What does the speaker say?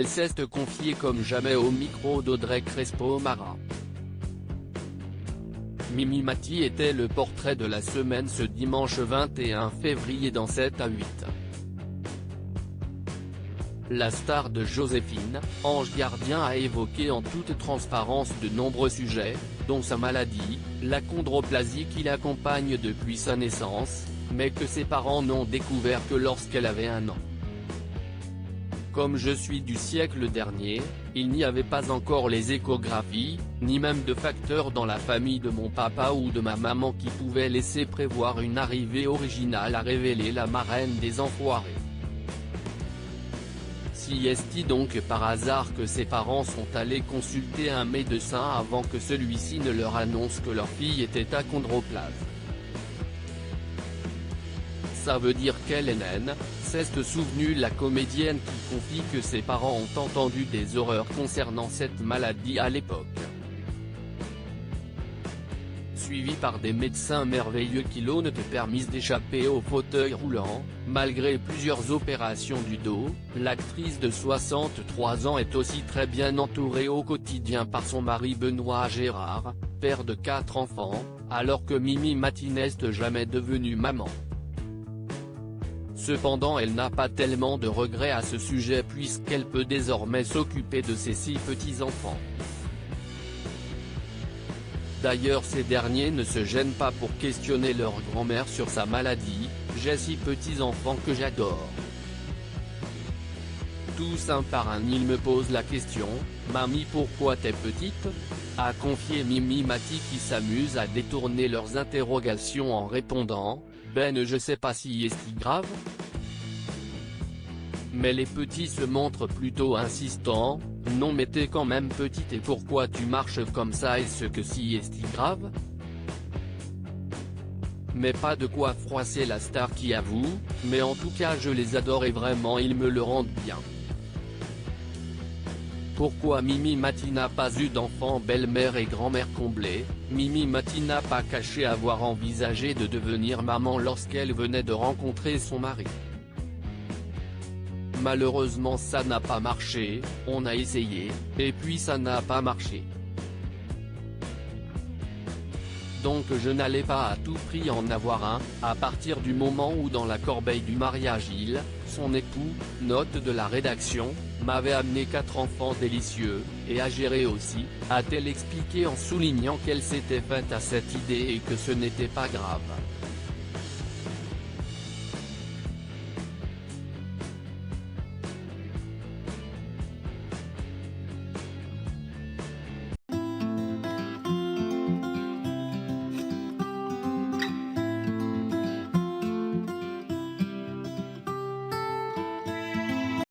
Elle s'est confiée comme jamais au micro d'Audrey Crespo-Mara. Mimi Mati était le portrait de la semaine ce dimanche 21 février dans 7 à 8. La star de Joséphine, ange gardien, a évoqué en toute transparence de nombreux sujets, dont sa maladie, l'achondroplasie qui l'accompagne depuis sa naissance, mais que ses parents n'ont découvert que lorsqu'elle avait 1 an. Comme je suis du siècle dernier, il n'y avait pas encore les échographies, ni même de facteurs dans la famille de mon papa ou de ma maman qui pouvaient laisser prévoir une arrivée originale, a révélé la marraine des Enfoirés. Si est-il donc par hasard que ses parents sont allés consulter un médecin avant que celui-ci ne leur annonce que leur fille était achondroplase? Ça veut dire qu'elle est naine, s'est souvenue la comédienne qui confie que ses parents ont entendu des horreurs concernant cette maladie à l'époque. Suivie par des médecins merveilleux qui l'ont permis d'échapper au fauteuil roulant, malgré plusieurs opérations du dos, l'actrice de 63 ans est aussi très bien entourée au quotidien par son mari Benoît Gérard, père de 4 enfants, alors que Mimi Mati n'est jamais devenue maman. Cependant, elle n'a pas tellement de regrets à ce sujet puisqu'elle peut désormais s'occuper de ses 6 petits-enfants. D'ailleurs, ces derniers ne se gênent pas pour questionner leur grand-mère sur sa maladie. « J'ai 6 petits-enfants que j'adore. Tous un par un ils me posent la question, mamie pourquoi t'es petite ?» a confié Mimi Mati qui s'amuse à détourner leurs interrogations en répondant « Ben je sais pas si est-ce grave ?» Mais les petits se montrent plutôt insistants. « Non mais t'es quand même petite et pourquoi tu marches comme ça, est-ce que si est-il grave ?» Mais pas de quoi froisser la star qui avoue « Mais en tout cas je les adore et vraiment ils me le rendent bien. » Pourquoi Mimi Mati n'a pas eu d'enfant? Belle-mère et grand-mère comblée, Mimi Mati n'a pas caché avoir envisagé de devenir maman lorsqu'elle venait de rencontrer son mari. Malheureusement ça n'a pas marché, on a essayé, et puis ça n'a pas marché. Donc je n'allais pas à tout prix en avoir un, à partir du moment où dans la corbeille du mariage son époux, note de la rédaction, m'avait amené 4 enfants délicieux, et à gérer aussi, a-t-elle expliqué en soulignant qu'elle s'était faite à cette idée et que ce n'était pas grave.